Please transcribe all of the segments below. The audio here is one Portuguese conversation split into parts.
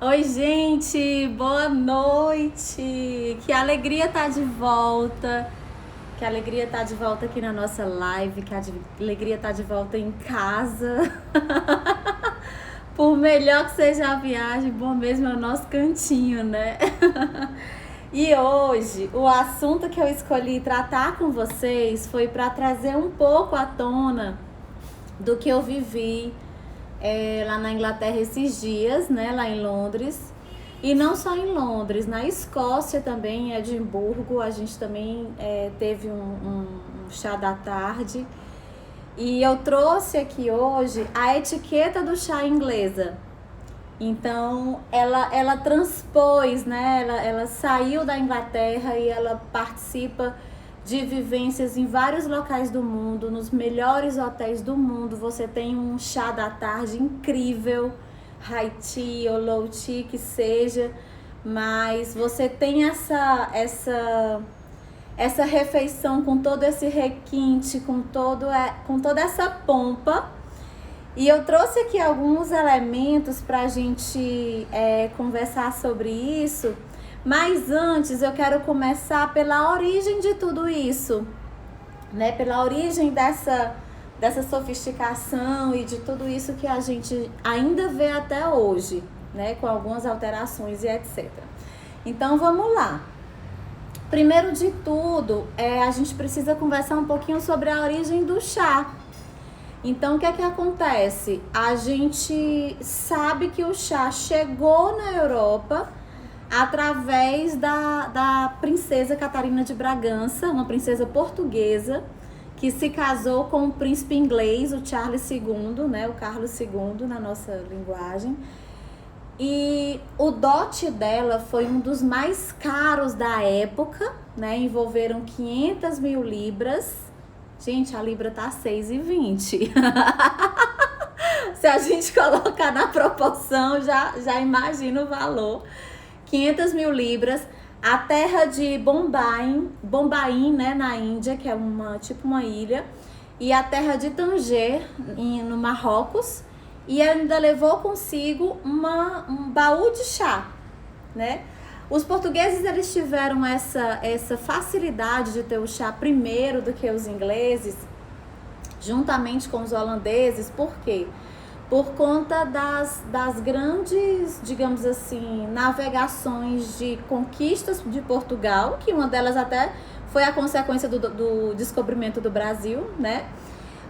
Oi, gente, boa noite. Que alegria estar de volta. Que alegria estar de volta aqui na nossa live. Que alegria estar de volta em casa. Por melhor que seja a viagem, bom mesmo é o nosso cantinho, né? E hoje, o assunto que eu escolhi tratar com vocês foi para trazer um pouco à tona do que eu vivi lá na Inglaterra esses dias, né, lá em Londres. E não só em Londres, na Escócia também, em Edimburgo, a gente também teve um chá da tarde. E eu trouxe aqui hoje a etiqueta do chá inglesa. Então, ela transpôs, né? Ela saiu da Inglaterra e ela participa de vivências em vários locais do mundo, nos melhores hotéis do mundo. Você tem um chá da tarde incrível, high tea ou low tea que seja, mas você tem essa refeição com todo esse requinte, com toda essa pompa. E eu trouxe aqui alguns elementos para a gente conversar sobre isso. Mas antes eu quero começar pela origem de tudo isso, né? Pela origem dessa sofisticação e de tudo isso que a gente ainda vê até hoje, né? Com algumas alterações e etc. Então vamos lá. Primeiro de tudo, a gente precisa conversar um pouquinho sobre a origem do chá. Então, o que é que acontece? A gente sabe que o chá chegou na Europa através da princesa Catarina de Bragança, uma princesa portuguesa, que se casou com o príncipe inglês, o Charles II, né? O Carlos II, na nossa linguagem. E o dote dela foi um dos mais caros da época, né? Envolveram 500 mil libras. Gente, a libra tá 6,20. Se a gente colocar na proporção, já imagina o valor. 500 mil libras. A terra de Bombaim, né, na Índia, que é tipo uma ilha. E a terra de Tanger, no Marrocos. E ainda levou consigo um baú de chá, né? Os portugueses, eles tiveram essa facilidade de ter o chá primeiro do que os ingleses, juntamente com os holandeses. Por quê? Por conta das grandes, digamos assim, navegações de conquistas de Portugal, que uma delas até foi a consequência do descobrimento do Brasil, né?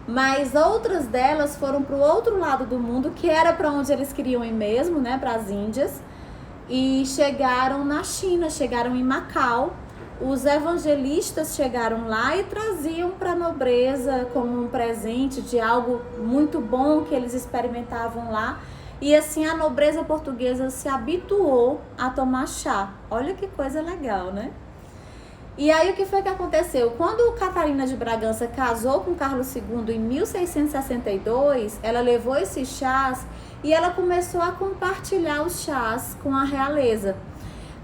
Mas outras delas foram para o outro lado do mundo, que era para onde eles queriam ir mesmo, né? Para as Índias. E chegaram na China, chegaram em Macau. Os evangelistas chegaram lá e traziam para a nobreza como um presente de algo muito bom que eles experimentavam lá. E assim a nobreza portuguesa se habituou a tomar chá. Olha que coisa legal, né? E aí o que foi que aconteceu? Quando Catarina de Bragança casou com Carlos II em 1662, ela levou esses chás e ela começou a compartilhar os chás com a realeza.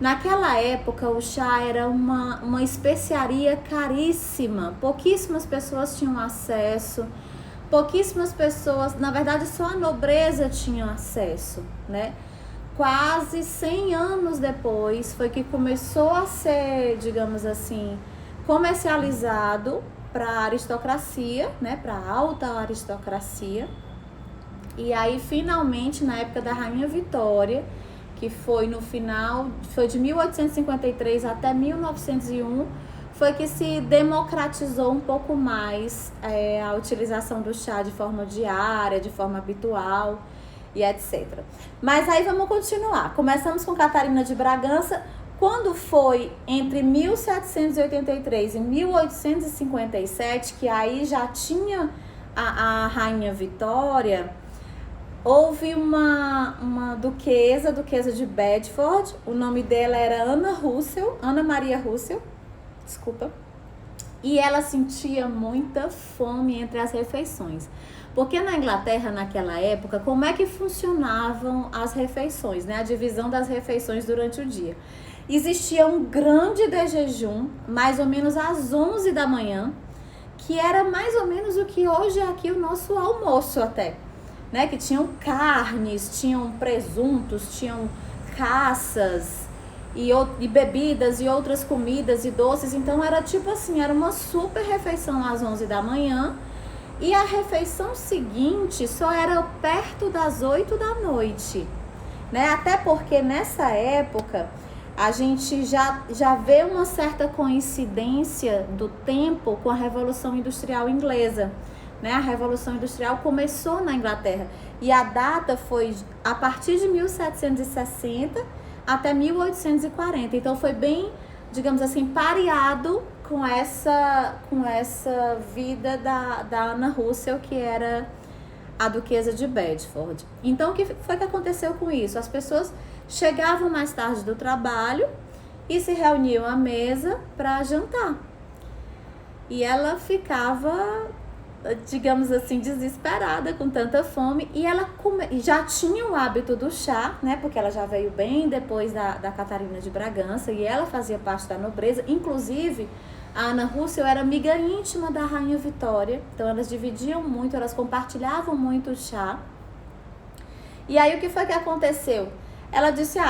Naquela época, o chá era uma especiaria caríssima. Pouquíssimas pessoas tinham acesso. Pouquíssimas pessoas, na verdade, só a nobreza tinha acesso, né? Quase 100 anos depois foi que começou a ser, digamos assim, comercializado para a aristocracia, né? Para a alta aristocracia. E aí, finalmente, na época da Rainha Vitória, que foi no final, foi de 1853 até 1901, foi que se democratizou um pouco mais a utilização do chá de forma diária, de forma habitual e etc. Mas aí vamos continuar. Começamos com Catarina de Bragança. Quando foi entre 1783 e 1857, que aí já tinha a Rainha Vitória, houve uma duquesa de Bedford. O nome dela era Ana Maria Russell, desculpa. E ela sentia muita fome entre as refeições. Porque na Inglaterra, naquela época, como é que funcionavam as refeições, né? A divisão das refeições durante o dia. Existia um grande de jejum, mais ou menos às 11 da manhã, que era mais ou menos o que hoje é aqui o nosso almoço até. né? Que tinham carnes, tinham presuntos, tinham caças e bebidas e outras comidas e doces. Então era tipo assim, era uma super refeição às 11 da manhã. E a refeição seguinte só era perto das 8 da noite, né? Até porque nessa época a gente já vê uma certa coincidência do tempo com a Revolução Industrial Inglesa, né? A Revolução Industrial começou na Inglaterra e a data foi a partir de 1760 até 1840. Então foi bem, digamos assim, pareado com essa vida da Anna Russell, que era a Duquesa de Bedford. Então, o que foi que aconteceu com isso? As pessoas chegavam mais tarde do trabalho e se reuniam à mesa para jantar. E ela ficava, digamos assim, desesperada com tanta fome. E ela já tinha o hábito do chá, né? Porque ela já veio bem depois da Catarina de Bragança e ela fazia parte da nobreza. Inclusive, a Anna Russell era amiga íntima da Rainha Vitória, então elas dividiam muito, elas compartilhavam muito o chá. E aí o que foi que aconteceu? Ela disse,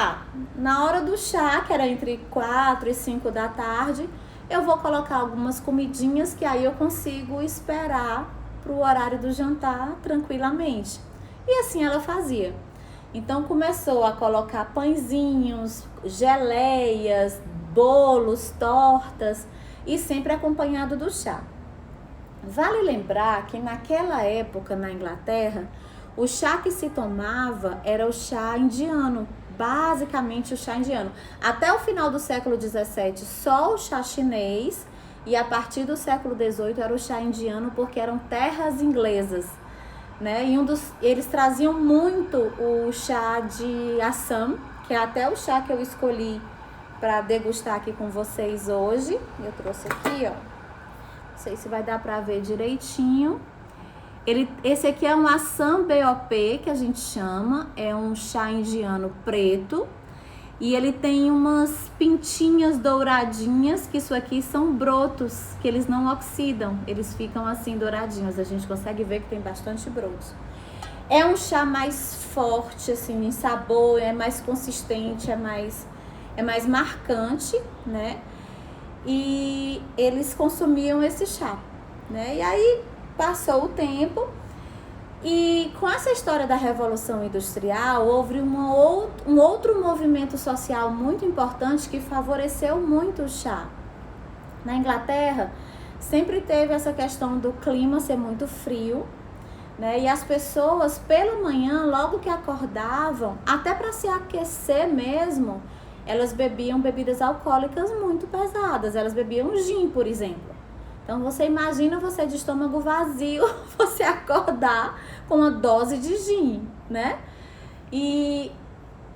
na hora do chá, que era entre 4 e 5 da tarde, eu vou colocar algumas comidinhas que aí eu consigo esperar para o horário do jantar tranquilamente. E assim ela fazia. Então começou a colocar pãezinhos, geleias, bolos, tortas, e sempre acompanhado do chá. Vale lembrar que naquela época na Inglaterra, o chá que se tomava era o chá indiano, basicamente o chá indiano. Até o final do século XVII, só o chá chinês, e a partir do século XVIII era o chá indiano, porque eram terras inglesas, né? E eles traziam muito o chá de Assam, que é até o chá que eu escolhi para degustar aqui com vocês hoje. Eu trouxe aqui, ó. Não sei se vai dar para ver direitinho. Esse aqui é um Assam BOP, que a gente chama. É um chá indiano preto. E ele tem umas pintinhas douradinhas, que isso aqui são brotos, que eles não oxidam. Eles ficam assim douradinhos. A gente consegue ver que tem bastante brotos. É um chá mais forte, assim, em sabor. É mais consistente, é mais marcante, né? E eles consumiam esse chá, né? E aí passou o tempo e com essa história da Revolução Industrial houve um outro movimento social muito importante que favoreceu muito o chá. Na Inglaterra sempre teve essa questão do clima ser muito frio, né? E as pessoas pela manhã, logo que acordavam, até para se aquecer mesmo, elas bebiam bebidas alcoólicas muito pesadas. Elas bebiam gin, por exemplo. Então, você imagina você de estômago vazio, você acordar com uma dose de gin, né? E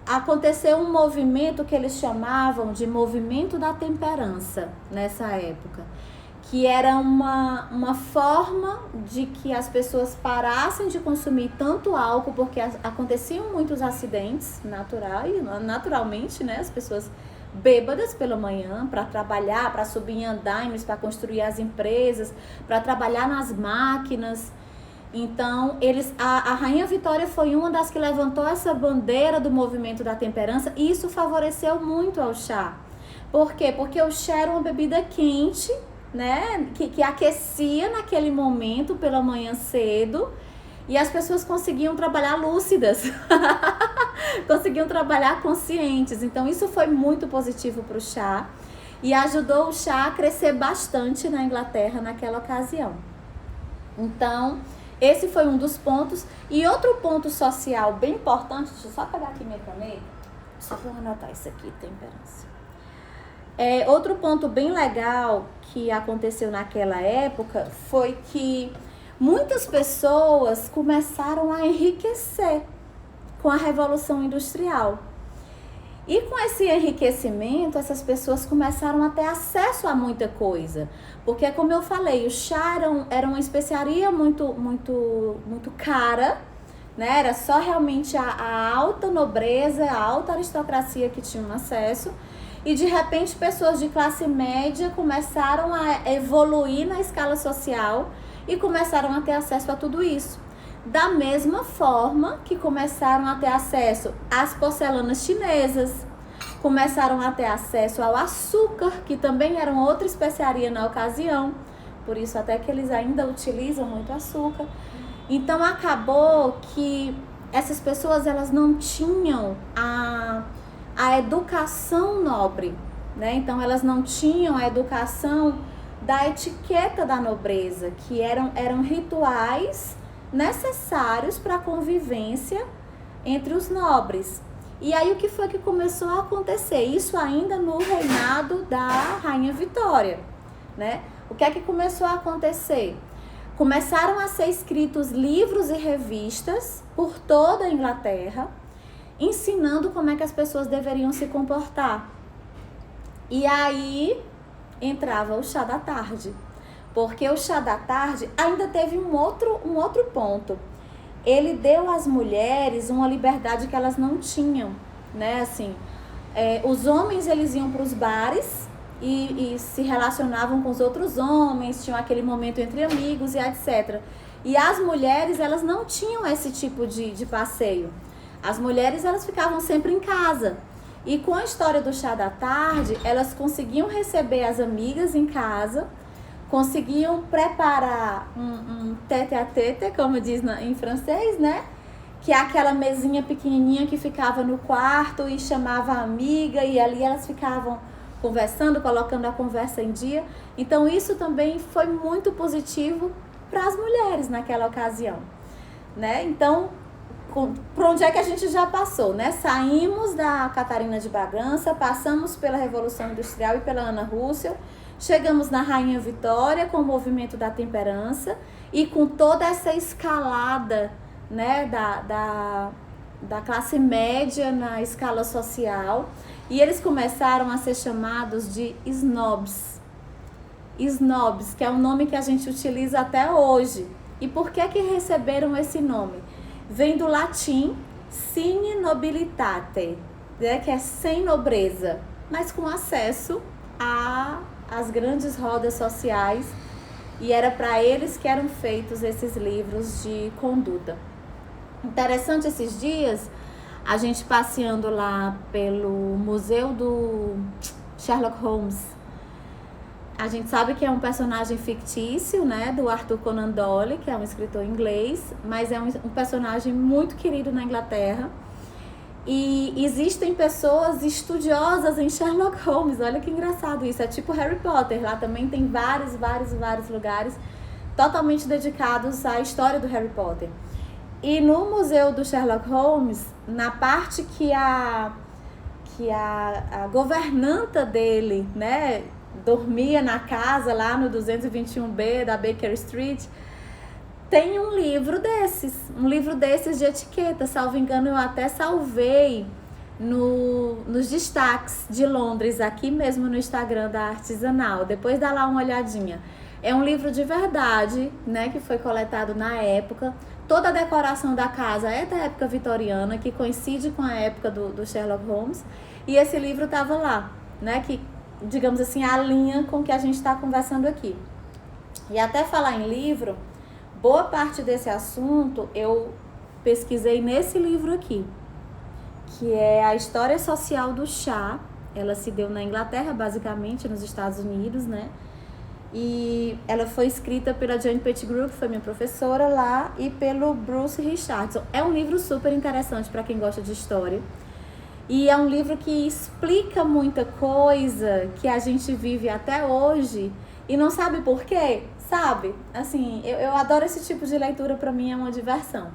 aconteceu um movimento que eles chamavam de movimento da temperança nessa época, que era uma forma de que as pessoas parassem de consumir tanto álcool, porque aconteciam muitos acidentes naturalmente, né? As pessoas bêbadas pela manhã para trabalhar, para subir em andaimes, para construir as empresas, para trabalhar nas máquinas. Então, a Rainha Vitória foi uma das que levantou essa bandeira do movimento da temperança e isso favoreceu muito ao chá. Por quê? Porque o chá era uma bebida quente, né, que aquecia naquele momento pela manhã cedo e as pessoas conseguiam trabalhar lúcidas, conseguiam trabalhar conscientes. Então isso foi muito positivo para o chá e ajudou o chá a crescer bastante na Inglaterra naquela ocasião. Então esse foi um dos pontos. E outro ponto social bem importante, deixa eu só pegar aqui minha caneta, só para anotar isso aqui, temperança. Outro ponto bem legal que aconteceu naquela época foi que muitas pessoas começaram a enriquecer com a Revolução Industrial. E com esse enriquecimento, essas pessoas começaram a ter acesso a muita coisa. Porque, como eu falei, o chá era uma especiaria muito, muito, muito cara, né? Era só realmente a alta nobreza, a alta aristocracia que tinham acesso. E de repente pessoas de classe média começaram a evoluir na escala social e começaram a ter acesso a tudo isso. Da mesma forma que começaram a ter acesso às porcelanas chinesas, começaram a ter acesso ao açúcar, que também era outra especiaria na ocasião, por isso até que eles ainda utilizam muito açúcar. Então acabou que essas pessoas elas não tinham a educação nobre, né? Então elas não tinham a educação da etiqueta da nobreza, que eram rituais necessários para a convivência entre os nobres. E aí o que foi que começou a acontecer? Isso ainda no reinado da Rainha Vitória, né? O que é que começou a acontecer? Começaram a ser escritos livros e revistas por toda a Inglaterra, ensinando como é que as pessoas deveriam se comportar. E aí entrava o chá da tarde, porque o chá da tarde ainda teve um outro ponto. Ele deu às mulheres uma liberdade que elas não tinham, né? Assim, os homens eles iam para os bares e se relacionavam com os outros homens, tinham aquele momento entre amigos e etc. E as mulheres, elas não tinham esse tipo de passeio. As mulheres, elas ficavam sempre em casa. E com a história do chá da tarde, elas conseguiam receber as amigas em casa, conseguiam preparar um tete-a-tete, como diz em francês, né? Que é aquela mesinha pequenininha que ficava no quarto e chamava a amiga, e ali elas ficavam conversando, colocando a conversa em dia. Então isso também foi muito positivo para as mulheres naquela ocasião, né? Então, por onde é que a gente já passou, né? Saímos da Catarina de Bragança, passamos pela Revolução Industrial e pela Ana Russell, chegamos na Rainha Vitória com o movimento da temperança e com toda essa escalada, né, da classe média na escala social, e eles começaram a ser chamados de snobs. Snobs, que é um nome que a gente utiliza até hoje. E por que receberam esse nome? Vem do latim sine nobilitate, né, que é sem nobreza, mas com acesso às grandes rodas sociais, e era para eles que eram feitos esses livros de conduta. Interessante esses dias, a gente passeando lá pelo museu do Sherlock Holmes. A gente sabe que é um personagem fictício, né, do Arthur Conan Doyle, que é um escritor inglês, mas é um personagem muito querido na Inglaterra. E existem pessoas estudiosas em Sherlock Holmes, olha que engraçado isso, é tipo Harry Potter, lá também tem vários lugares totalmente dedicados à história do Harry Potter. E no museu do Sherlock Holmes, na parte que a governanta dele, né, dormia na casa lá no 221B da Baker Street, tem um livro desses de etiqueta, salvo engano eu até salvei nos destaques de Londres, aqui mesmo no Instagram da Artesanal, depois dá lá uma olhadinha. É um livro de verdade, né, que foi coletado na época. Toda a decoração da casa é da época vitoriana, que coincide com a época do Sherlock Holmes, e esse livro estava lá, né, que, digamos assim, alinha com o que a gente está conversando aqui. E até falar em livro, boa parte desse assunto eu pesquisei nesse livro aqui, que é a história social do chá. Ela se deu na Inglaterra, basicamente, nos Estados Unidos, né? E ela foi escrita pela Jane Pettigrew, que foi minha professora lá, e pelo Bruce Richardson. É um livro super interessante para quem gosta de história. E é um livro que explica muita coisa que a gente vive até hoje e não sabe por quê, sabe? Assim, eu adoro esse tipo de leitura, para mim é uma diversão.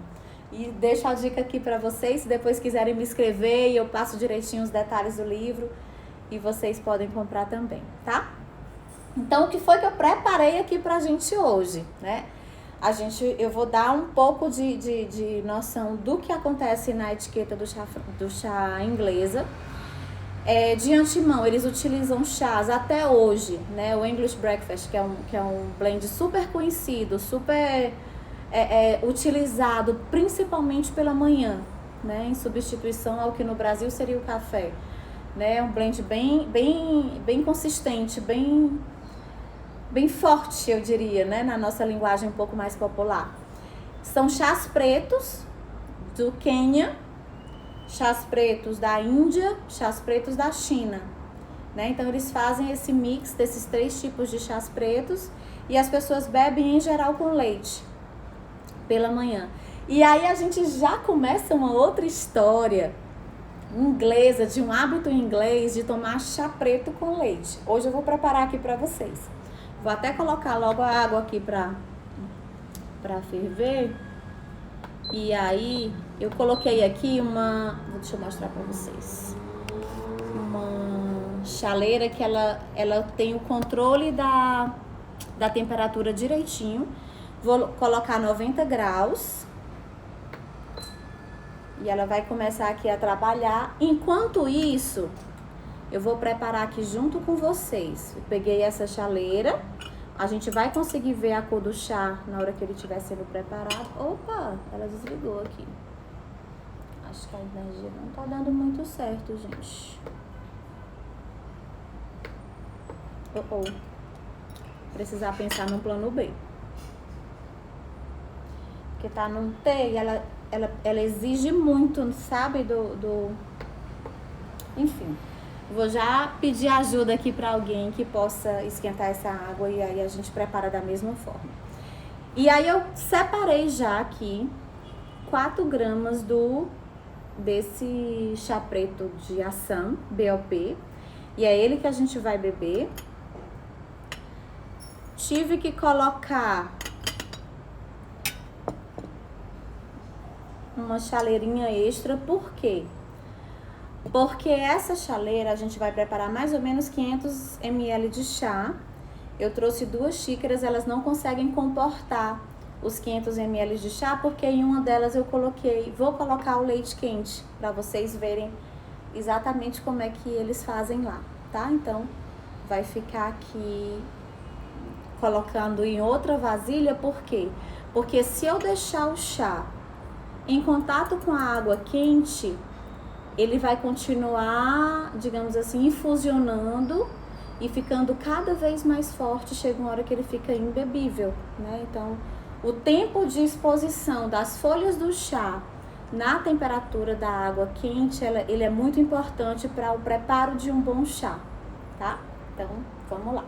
E deixo a dica aqui para vocês, se depois quiserem me escrever, e eu passo direitinho os detalhes do livro e vocês podem comprar também, tá? Então, o que foi que eu preparei aqui pra gente hoje, né? Eu vou dar um pouco de noção do que acontece na etiqueta do chá inglesa. De antemão, eles utilizam chás até hoje, né? O English Breakfast, que é um blend super conhecido, super utilizado principalmente pela manhã, né? Em substituição ao que no Brasil seria o café, né? Um blend bem consistente, bem forte, eu diria, né? Na nossa linguagem um pouco mais popular. São chás pretos do Quênia, chás pretos da Índia, chás pretos da China, né? Então eles fazem esse mix desses 3 tipos de chás pretos e as pessoas bebem em geral com leite pela manhã. E aí a gente já começa uma outra história inglesa, de um hábito inglês de tomar chá preto com leite. Hoje eu vou preparar aqui para vocês. Vou até colocar logo a água aqui para ferver. E aí eu coloquei aqui deixa eu mostrar para vocês. Uma chaleira que ela tem o controle da temperatura direitinho. Vou colocar 90 graus. E ela vai começar aqui a trabalhar. Enquanto isso, eu vou preparar aqui junto com vocês. Eu peguei essa chaleira. A gente vai conseguir ver a cor do chá na hora que ele estiver sendo preparado. Opa, ela desligou aqui. Acho que a energia não tá dando muito certo, gente. Precisar pensar num plano B. Porque tá num T e ela exige muito, sabe, Enfim, vou já pedir ajuda aqui para alguém que possa esquentar essa água e aí a gente prepara da mesma forma. E aí eu separei já aqui 4 gramas desse chá preto de Assam, BOP, e é ele que a gente vai beber. Tive que colocar uma chaleirinha extra, por quê? Porque essa chaleira a gente vai preparar mais ou menos 500 ml de chá. Eu trouxe 2 xícaras, elas não conseguem comportar os 500 ml de chá, porque em uma delas vou colocar o leite quente, para vocês verem exatamente como é que eles fazem lá, tá? Então, vai ficar aqui colocando em outra vasilha, por quê? Porque se eu deixar o chá em contato com a água quente, ele vai continuar, digamos assim, infusionando e ficando cada vez mais forte. Chega uma hora que ele fica imbebível, né? Então, o tempo de exposição das folhas do chá na temperatura da água quente, ele é muito importante para o preparo de um bom chá, tá? Então, vamos lá.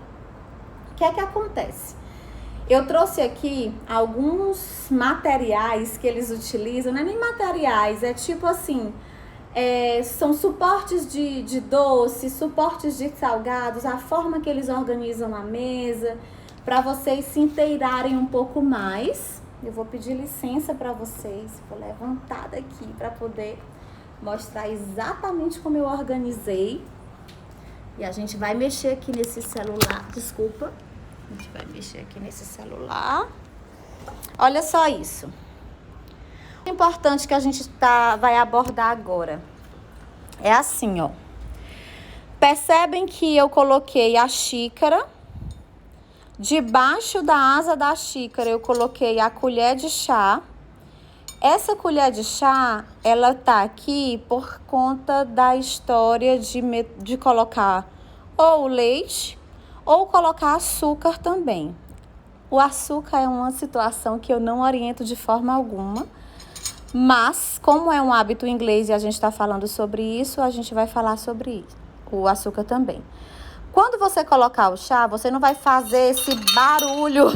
O que é que acontece? Eu trouxe aqui alguns materiais que eles utilizam, não é nem materiais, é tipo assim, são suportes de doces, suportes de salgados, a forma que eles organizam a mesa, para vocês se inteirarem um pouco mais. Eu vou pedir licença para vocês, vou levantar daqui para poder mostrar exatamente como eu organizei. E a gente vai mexer aqui nesse celular, desculpa. A gente vai mexer aqui nesse celular. Olha só isso. O importante que a gente vai abordar agora é assim, ó. Percebem que eu coloquei a xícara. Debaixo da asa da xícara eu coloquei a colher de chá. Essa colher de chá, ela tá aqui por conta da história de colocar ou o leite ou colocar açúcar também. O açúcar é uma situação que eu não oriento de forma alguma, mas como é um hábito inglês e a gente está falando sobre isso, a gente vai falar sobre isso, o açúcar também. Quando você colocar o chá, você não vai fazer esse barulho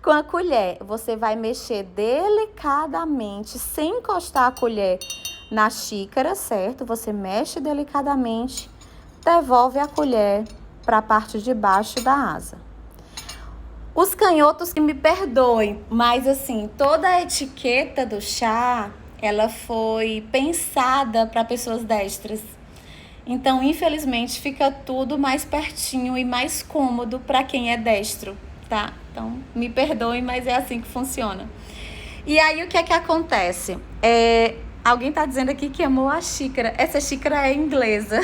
com a colher. Você vai mexer delicadamente, sem encostar a colher na xícara, certo? Você mexe delicadamente, devolve a colher para a parte de baixo da asa. Os canhotos que me perdoem, mas assim, toda a etiqueta do chá, ela foi pensada para pessoas destras. Então, infelizmente, fica tudo mais pertinho e mais cômodo para quem é destro, tá? Então, me perdoem, mas é assim que funciona. E aí, o que é que acontece? Alguém tá dizendo aqui que amou a xícara. Essa xícara é inglesa.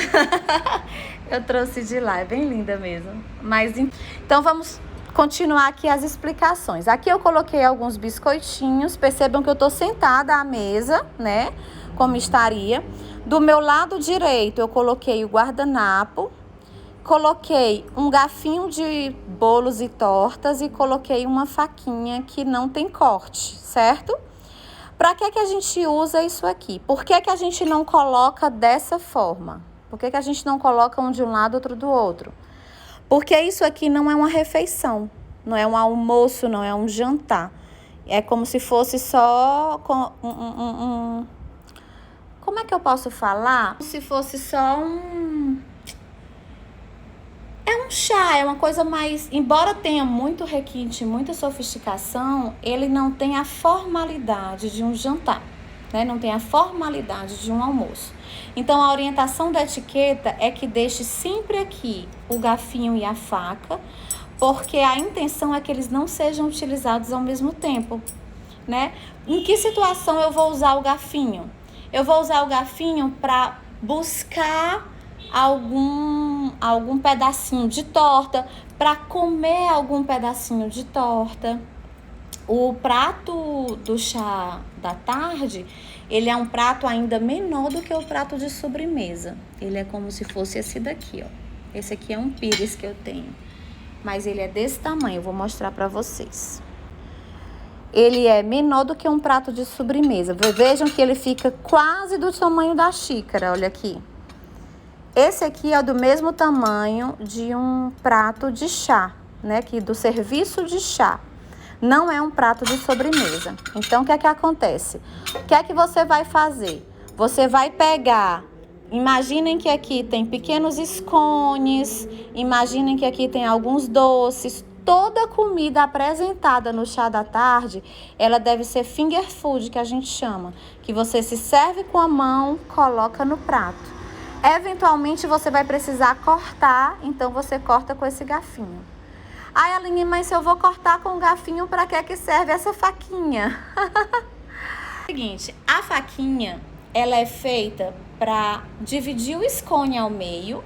Eu trouxe de lá, é bem linda mesmo. Mas, então, vamos continuar aqui as explicações. Aqui eu coloquei alguns biscoitinhos. Percebam que eu tô sentada à mesa, né? Como estaria. Do meu lado direito, eu coloquei o guardanapo. Coloquei um garfinho de bolos e tortas e coloquei uma faquinha que não tem corte, certo? Para que a gente usa isso aqui? Por que a gente não coloca dessa forma? Por que a gente não coloca um de um lado, outro do outro? Porque isso aqui não é uma refeição, não é um almoço, não é um jantar. É como se fosse só como é que eu posso falar? Como se fosse só é um chá, é uma coisa mais... Embora tenha muito requinte, muita sofisticação, ele não tem a formalidade de um jantar, né? Não tem a formalidade de um almoço. Então, a orientação da etiqueta é que deixe sempre aqui o garfinho e a faca, porque a intenção é que eles não sejam utilizados ao mesmo tempo, né? Em que situação eu vou usar o garfinho? Eu vou usar o garfinho para buscar algum pedacinho de torta, para comer algum pedacinho de torta. O prato do chá da tarde, ele é um prato ainda menor do que o prato de sobremesa. Ele é como se fosse esse daqui, ó. Esse aqui é um pires que eu tenho, mas ele é desse tamanho, eu vou mostrar para vocês. Ele é menor do que um prato de sobremesa. Vejam que ele fica quase do tamanho da xícara, olha aqui. Esse aqui é do mesmo tamanho de um prato de chá, né? Que do serviço de chá. Não é um prato de sobremesa. Então, o que é que acontece? O que é que você vai fazer? Você vai pegar... Imaginem que aqui tem pequenos scones. Imaginem que aqui tem alguns doces. Toda comida apresentada no chá da tarde, ela deve ser finger food, que a gente chama. Que você se serve com a mão, coloca no prato. Eventualmente você vai precisar cortar, então você corta com esse garfinho. Ai, Aline, mas se eu vou cortar com o garfinho, para que serve essa faquinha? Seguinte, a faquinha, ela é feita para dividir o scone ao meio.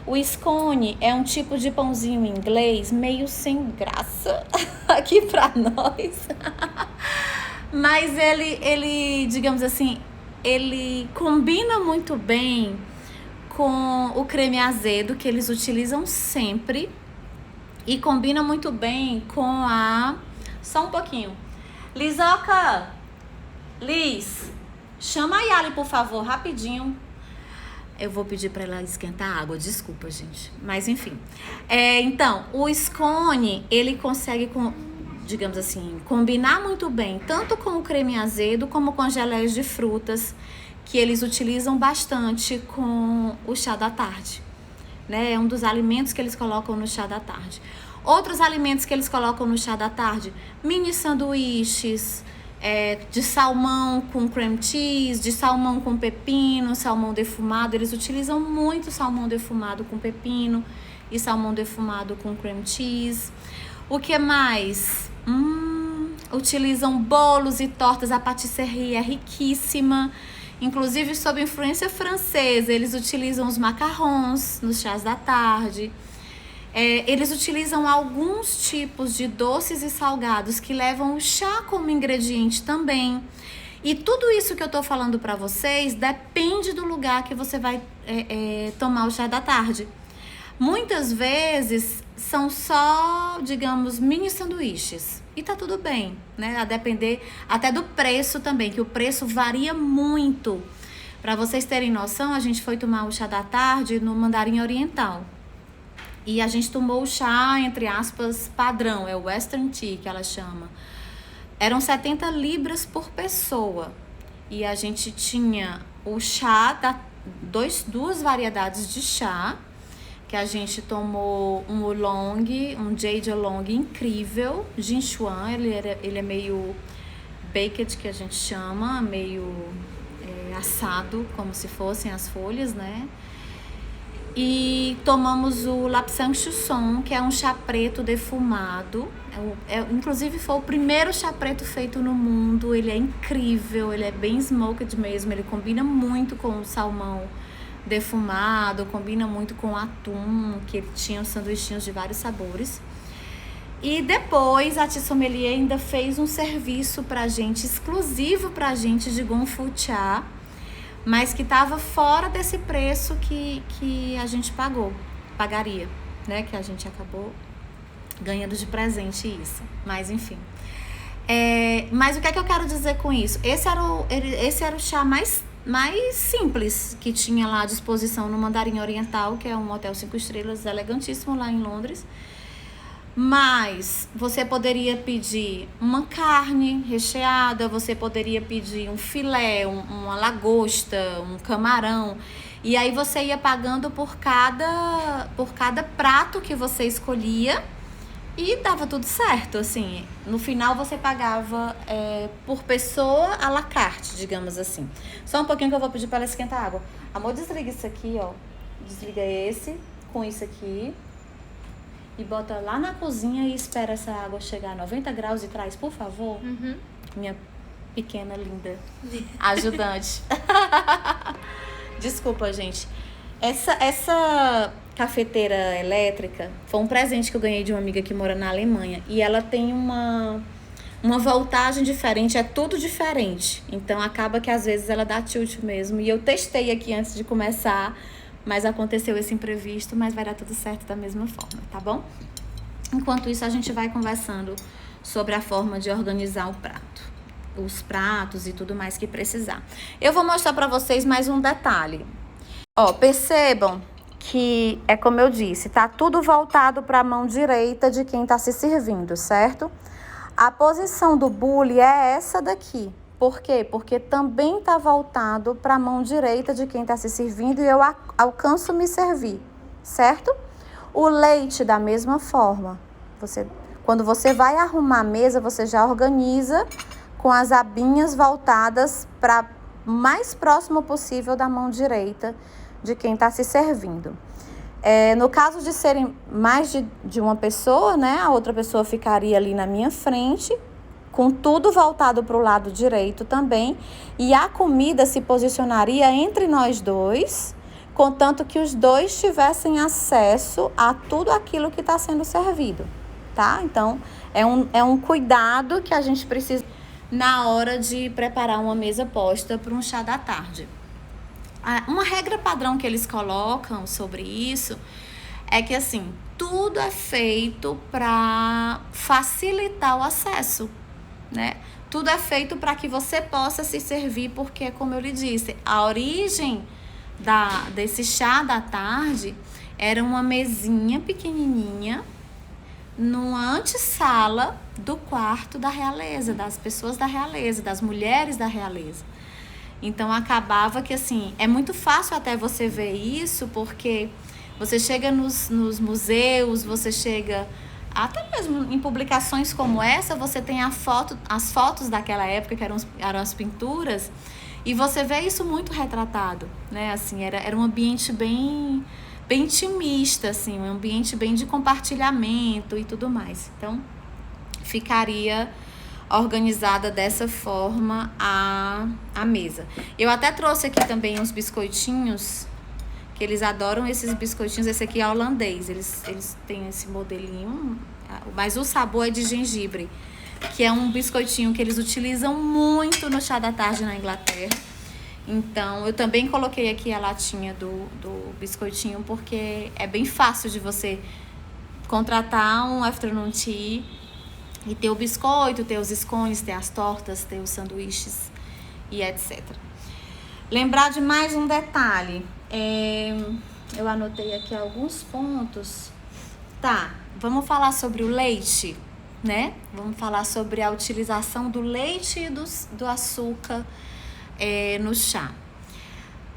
O scone é um tipo de pãozinho inglês meio sem graça aqui para nós. Mas ele, digamos assim, ele combina muito bem com o creme azedo que eles utilizam sempre e combina muito bem com a... Só um pouquinho. Lizoca, Liz, chama a Yali, por favor, rapidinho. Eu vou pedir para ela esquentar a água, desculpa, gente. Mas, enfim. Então, o scone, ele consegue, digamos assim, combinar muito bem, tanto com o creme azedo como com as geleias de frutas, que eles utilizam bastante com o chá da tarde, né? É um dos alimentos que eles colocam no chá da tarde. Outros alimentos que eles colocam no chá da tarde, mini sanduíches, de salmão com cream cheese, de salmão com pepino, salmão defumado. Eles utilizam muito salmão defumado com pepino e salmão defumado com cream cheese. O que mais? Utilizam bolos e tortas. A patisserie é riquíssima. Inclusive, sob influência francesa, eles utilizam os macarrons nos chás da tarde. Eles utilizam alguns tipos de doces e salgados que levam o chá como ingrediente também. E tudo isso que eu tô falando para vocês depende do lugar que você vai tomar o chá da tarde. Muitas vezes são só, digamos, mini sanduíches. E tá tudo bem, né? A depender até do preço também, que o preço varia muito. Para vocês terem noção, a gente foi tomar o chá da tarde no Mandarim Oriental. E a gente tomou o chá, entre aspas, padrão, é o Western Tea que ela chama. Eram 70 libras por pessoa. E a gente tinha o chá, duas variedades de chá, que a gente tomou um oolong, um jade oolong incrível, Jinchuan, ele é meio baked, que a gente chama, meio assado, como se fossem as folhas, né? E tomamos o Lapsang Chuson, que é um chá preto defumado. Inclusive foi o primeiro chá preto feito no mundo. Ele é incrível, ele é bem smoked mesmo. Ele combina muito com o salmão defumado, combina muito com o atum, que ele tinha os sanduichinhos de vários sabores. E depois a Tia Sommelier ainda fez um serviço pra gente, exclusivo pra gente, de Gong Fu Cha, mas que estava fora desse preço que a gente pagou. pagaria, né? Que a gente acabou ganhando de presente isso. Mas enfim. Mas o que é que eu quero dizer com isso? Esse era o chá mais simples que tinha lá à disposição no Mandarim Oriental, que é um hotel 5 estrelas elegantíssimo lá em Londres. Mas você poderia pedir uma carne recheada, você poderia pedir um filé, uma lagosta, um camarão. E aí você ia pagando por cada prato que você escolhia e dava tudo certo, assim. No final você pagava por pessoa à la carte, digamos assim. Só um pouquinho que eu vou pedir para ela esquentar a água. Amor, desliga isso aqui, ó. Desliga esse com isso aqui. E bota lá na cozinha e espera essa água chegar a 90 graus e traz, por favor. Uhum. Minha pequena, linda ajudante. Desculpa, gente. Essa cafeteira elétrica foi um presente que eu ganhei de uma amiga que mora na Alemanha. E ela tem uma voltagem diferente, é tudo diferente. Então acaba que às vezes ela dá tilt mesmo. E eu testei aqui antes de começar, mas aconteceu esse imprevisto, mas vai dar tudo certo da mesma forma, tá bom? Enquanto isso, a gente vai conversando sobre a forma de organizar o prato, os pratos e tudo mais que precisar. Eu vou mostrar para vocês mais um detalhe. Ó, percebam que é como eu disse, tá tudo voltado para a mão direita de quem tá se servindo, certo? A posição do bule é essa daqui. Por quê? Porque também está voltado para a mão direita de quem está se servindo e eu alcanço me servir, certo? O leite, da mesma forma. Quando você vai arrumar a mesa, você já organiza com as abinhas voltadas para o mais próximo possível da mão direita de quem está se servindo. No caso de serem mais de uma pessoa, né? A outra pessoa ficaria ali na minha frente, com tudo voltado para o lado direito também, e a comida se posicionaria entre nós dois, contanto que os dois tivessem acesso a tudo aquilo que está sendo servido, tá? Então, é um cuidado que a gente precisa na hora de preparar uma mesa posta para um chá da tarde. Uma regra padrão que eles colocam sobre isso é que, assim, tudo é feito para facilitar o acesso, né? Tudo é feito para que você possa se servir, porque, como eu lhe disse, a origem desse chá da tarde era uma mesinha pequenininha numa antessala do quarto da realeza, das pessoas da realeza, das mulheres da realeza. Então, acabava que, assim, é muito fácil até você ver isso, porque você chega nos museus, você chega até mesmo em publicações como essa, você tem as fotos daquela época, que eram as pinturas, e você vê isso muito retratado, né? Assim, era um ambiente bem intimista, assim, um ambiente bem de compartilhamento e tudo mais. Então, ficaria organizada dessa forma a mesa. Eu até trouxe aqui também uns biscoitinhos, que eles adoram esses biscoitinhos. Esse aqui é holandês, eles têm esse modelinho, mas o sabor é de gengibre, que é um biscoitinho que eles utilizam muito no chá da tarde na Inglaterra. Então, eu também coloquei aqui a latinha do biscoitinho, porque é bem fácil de você contratar um afternoon tea e ter o biscoito, ter os scones, ter as tortas, ter os sanduíches e etc. Lembrar de mais um detalhe. Eu anotei aqui alguns pontos. Tá, vamos falar sobre o leite, né? Vamos falar sobre a utilização do leite e do açúcar no chá.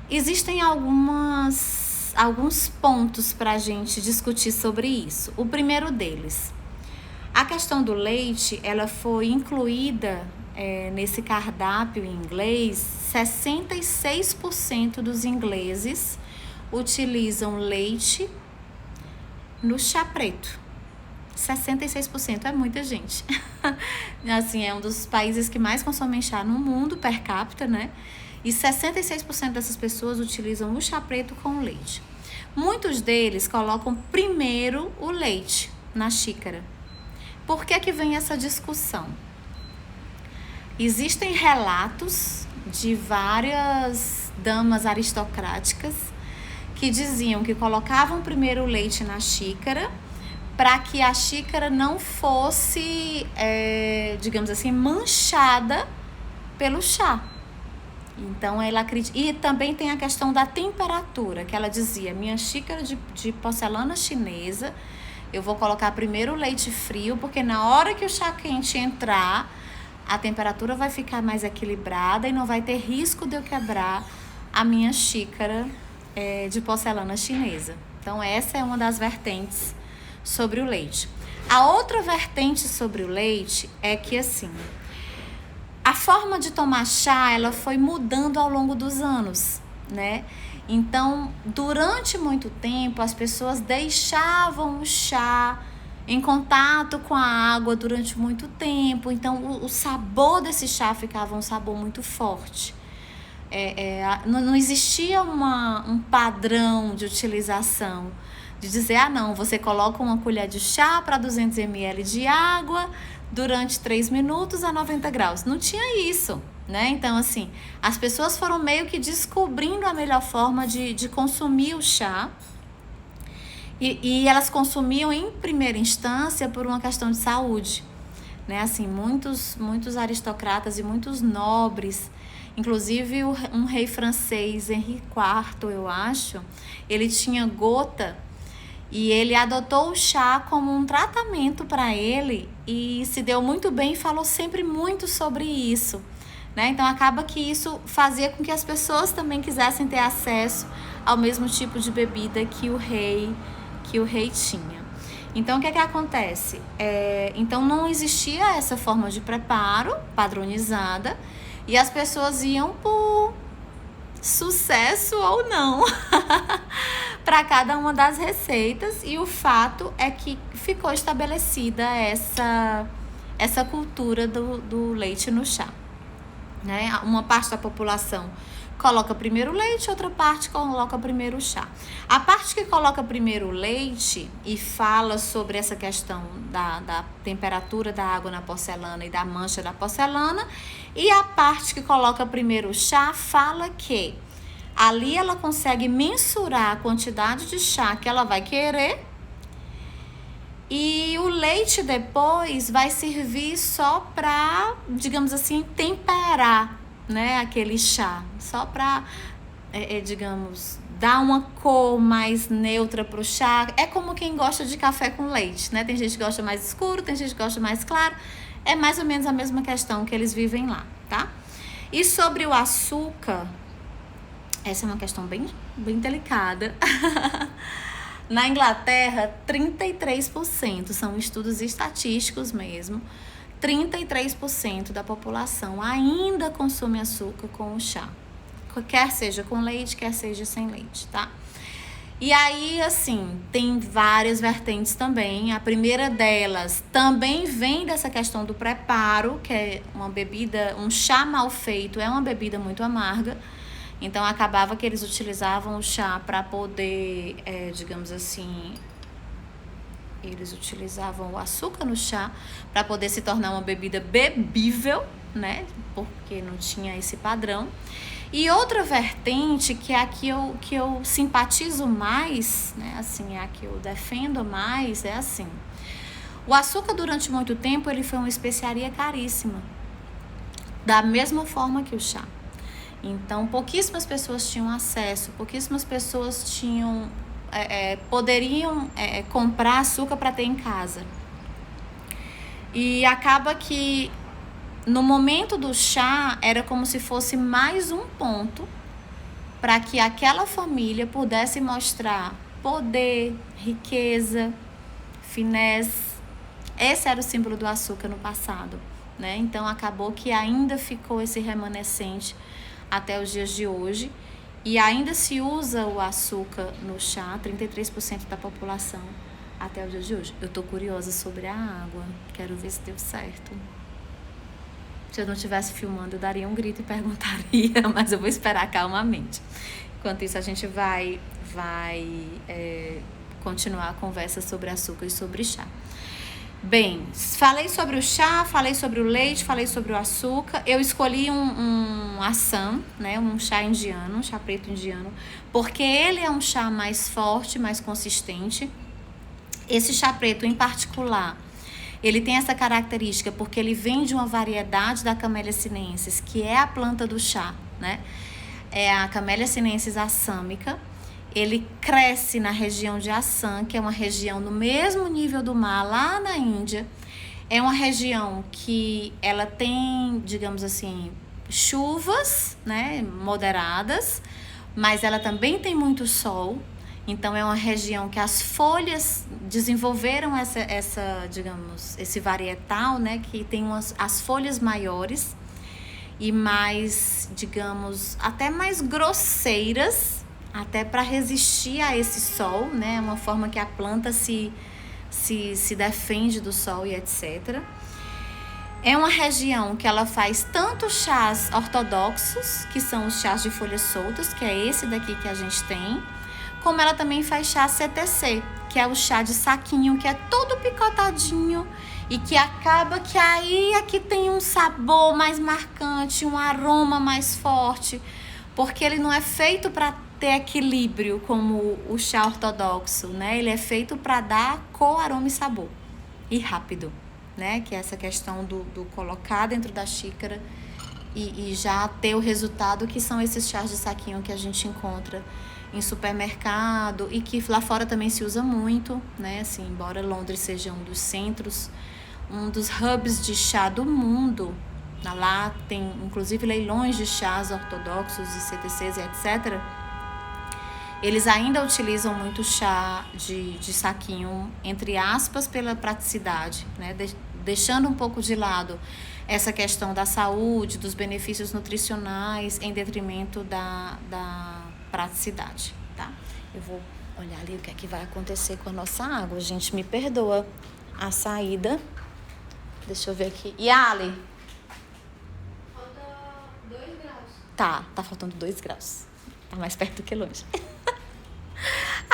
Existem alguns pontos para a gente discutir sobre isso. O primeiro deles, a questão do leite, ela foi incluída nesse cardápio em inglês. 66% dos ingleses utilizam leite no chá preto. 66% é muita gente. Assim, é um dos países que mais consomem chá no mundo, per capita, né? E 66% dessas pessoas utilizam o chá preto com leite. Muitos deles colocam primeiro o leite na xícara. Por que vem essa discussão? Existem relatos de várias damas aristocráticas que diziam que colocavam primeiro o leite na xícara para que a xícara não fosse, digamos assim, manchada pelo chá. Então ela acredita. E também tem a questão da temperatura, que ela dizia: minha xícara de porcelana chinesa, eu vou colocar primeiro o leite frio, porque na hora que o chá quente entrar, a temperatura vai ficar mais equilibrada e não vai ter risco de eu quebrar a minha xícara de porcelana chinesa. Então essa é uma das vertentes sobre o leite. A outra vertente sobre o leite é que, assim, a forma de tomar chá, ela foi mudando ao longo dos anos, né? Então, durante muito tempo, as pessoas deixavam o chá em contato com a água durante muito tempo. Então, o sabor desse chá ficava um sabor muito forte. Não existia um padrão de utilização, de dizer, não, você coloca uma colher de chá para 200 ml de água durante 3 minutos a 90 graus. Não tinha isso, né? Então, assim, as pessoas foram meio que descobrindo a melhor forma de consumir o chá. E elas consumiam em primeira instância por uma questão de saúde, né? Assim, muitos aristocratas e muitos nobres, inclusive um rei francês, Henri IV, eu acho, ele tinha gota e ele adotou o chá como um tratamento para ele e se deu muito bem e falou sempre muito sobre isso, né? Então acaba que isso fazia com que as pessoas também quisessem ter acesso ao mesmo tipo de bebida que o rei tinha. Então o que acontece? Então não existia essa forma de preparo padronizada e as pessoas iam por sucesso ou não para cada uma das receitas, e o fato é que ficou estabelecida essa cultura do leite no chá, né? Uma parte da população coloca primeiro o leite, outra parte coloca primeiro o chá. A parte que coloca primeiro o leite e fala sobre essa questão da temperatura da água na porcelana e da mancha da porcelana, e a parte que coloca primeiro o chá fala que ali ela consegue mensurar a quantidade de chá que ela vai querer, e o leite depois vai servir só para, digamos assim, temperar, né, aquele chá, só para, digamos, dar uma cor mais neutra pro chá. É como quem gosta de café com leite, né? Tem gente que gosta mais escuro, tem gente que gosta mais claro. É mais ou menos a mesma questão que eles vivem lá, tá? E sobre o açúcar, essa é uma questão bem delicada. Na Inglaterra, 33%, são estudos estatísticos mesmo, 33% da população ainda consome açúcar com o chá. Quer seja com leite, quer seja sem leite, tá? E aí, assim, tem várias vertentes também. A primeira delas também vem dessa questão do preparo, que é uma bebida, um chá mal feito é uma bebida muito amarga. Então, acabava que eles utilizavam o chá para poder, digamos assim, eles utilizavam o açúcar no chá para poder se tornar uma bebida bebível, né? Porque não tinha esse padrão. E outra vertente, que é a que eu simpatizo mais, né? Assim, é a que eu defendo mais, é assim. O açúcar, durante muito tempo, ele foi uma especiaria caríssima. Da mesma forma que o chá. Então, pouquíssimas pessoas tinham acesso, pouquíssimas pessoas poderiam comprar açúcar para ter em casa. E acaba que no momento do chá era como se fosse mais um ponto para que aquela família pudesse mostrar poder, riqueza, finesse. Esse era o símbolo do açúcar no passado, né? Então acabou que ainda ficou esse remanescente até os dias de hoje, e ainda se usa o açúcar no chá, 33% da população até os dias de hoje. Eu tô curiosa sobre a água, quero ver se deu certo. Se eu não estivesse filmando, eu daria um grito e perguntaria, mas eu vou esperar calmamente. Enquanto isso, a gente vai continuar a conversa sobre açúcar e sobre chá. Bem, falei sobre o chá, falei sobre o leite, falei sobre o açúcar. Eu escolhi um assam, né, um chá indiano, um chá preto indiano, porque ele é um chá mais forte, mais consistente. Esse chá preto em particular, ele tem essa característica porque ele vem de uma variedade da Camellia sinensis, que é a planta do chá, né? É a Camellia sinensis assâmica. Ele cresce na região de Assam, que é uma região no mesmo nível do mar, lá na Índia. É uma região que ela tem, digamos assim, chuvas, né, moderadas, mas ela também tem muito sol. Então, é uma região que as folhas desenvolveram digamos, esse varietal, né, que tem as folhas maiores e mais, digamos, até mais grosseiras, até para resistir a esse sol, né? Uma forma que a planta se defende do sol e etc. É uma região que ela faz tanto chás ortodoxos, que são os chás de folhas soltas, que é esse daqui que a gente tem, como ela também faz chá CTC, que é o chá de saquinho, que é todo picotadinho e que acaba que aí aqui tem um sabor mais marcante, um aroma mais forte, porque ele não é feito para ter equilíbrio como o chá ortodoxo, né? Ele é feito para dar cor, aroma e sabor. E rápido, né? Que é essa questão do colocar dentro da xícara e já ter o resultado, que são esses chás de saquinho que a gente encontra em supermercado e que lá fora também se usa muito, né? Assim, embora Londres seja um dos centros, um dos hubs de chá do mundo, lá tem inclusive leilões de chás ortodoxos e CTCs e etc. Eles ainda utilizam muito chá de saquinho, entre aspas, pela praticidade, né? Deixando um pouco de lado essa questão da saúde, dos benefícios nutricionais, em detrimento da praticidade, tá? Eu vou olhar ali o que é que vai acontecer com a nossa água. Gente, me perdoa a saída. Deixa eu ver aqui. Yali? Falta 2 graus. Tá faltando 2 graus. Tá mais perto do que longe.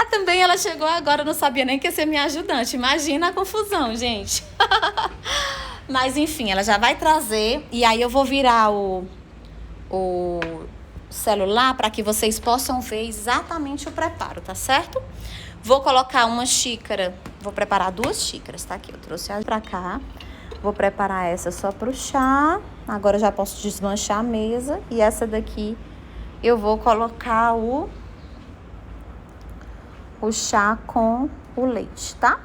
Também ela chegou agora, não sabia nem que ia ser minha ajudante. Imagina a confusão, gente. Mas enfim, ela já vai trazer. E aí eu vou virar o celular para que vocês possam ver exatamente o preparo, tá certo? Vou colocar uma xícara. Vou preparar 2 xícaras, tá? Aqui, eu trouxe a pra cá. Vou preparar essa só pro chá. Agora eu já posso desmanchar a mesa. E essa daqui eu vou colocar o chá com o leite, tá?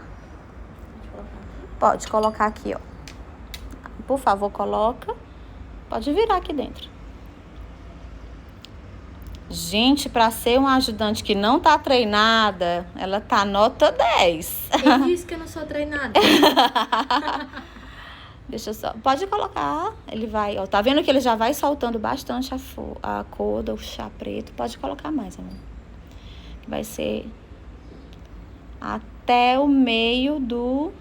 Pode colocar aqui, ó. Por favor, coloca. Pode virar aqui dentro. Gente, para ser uma ajudante que não tá treinada, ela tá nota 10. Quem disse que eu não sou treinada? Deixa eu só. Pode colocar. Ele vai, ó. Tá vendo que ele já vai soltando bastante a cor do chá preto. Pode colocar mais, amor. Vai ser até o meio do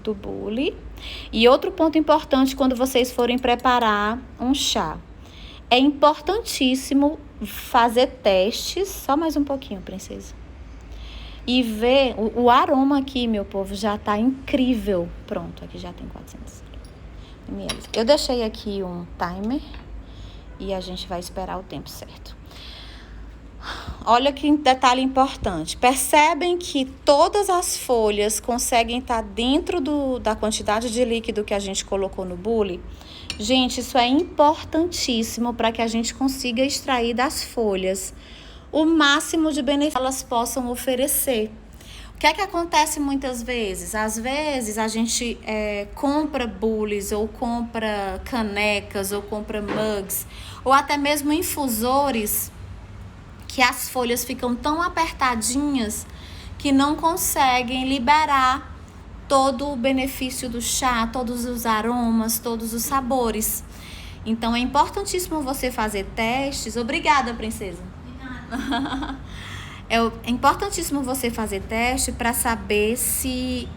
bule. E outro ponto importante quando vocês forem preparar um chá. É importantíssimo fazer testes. Só mais um pouquinho, princesa. E ver o aroma aqui, meu povo, já tá incrível. Pronto, aqui já tem 400 ml. Eu deixei aqui um timer e a gente vai esperar o tempo certo. Olha que detalhe importante. Percebem que todas as folhas conseguem estar dentro da quantidade de líquido que a gente colocou no bule? Gente, isso é importantíssimo para que a gente consiga extrair das folhas o máximo de benefícios que elas possam oferecer. O que é que acontece muitas vezes? Às vezes a gente compra bules, ou compra canecas, ou compra mugs, ou até mesmo infusores, que as folhas ficam tão apertadinhas que não conseguem liberar todo o benefício do chá, todos os aromas, todos os sabores. Então é importantíssimo você fazer testes. Obrigada, princesa. É importantíssimo você fazer teste para saber se